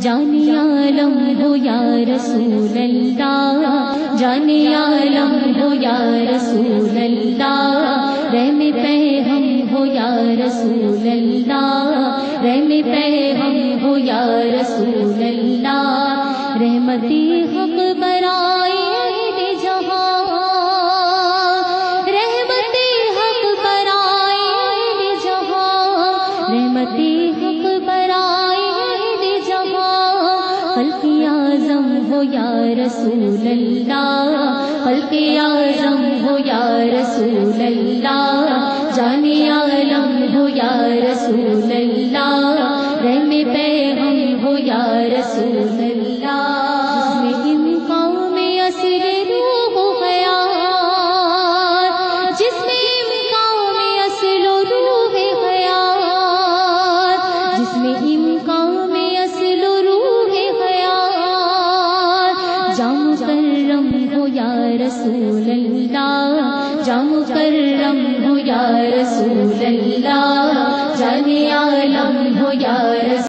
جانے عالم ہو یا رسول اللہ، جانے عالم ہو یا رسول اللہ، رحم پہ ہم ہو یا رسول اللہ، رحم پہ ہم ہو یا رسول اللہ، رحمتی حق برائے اہل جہاں، رحمتی حق برائے اہل جہاں، رحمتی حق برائے اہل جہاں، خلق اعظم ہو یا رسول اللہ، خلق اعظم ہو یا رسول اللہ، جانے عالم ہو یا رسول اللہ، رحم پہ ہم ہو یا رسول اللہ، جس میں امکان میں اصل روح خیال، جس میں امکان میں اصل روح خیال، جس میں امکان میں اصل روح خیال، جا مکرم ہو یا رسول اللہ، جا مکرم ہو یا رسول اللہ، جانے عالم ہو یا رسول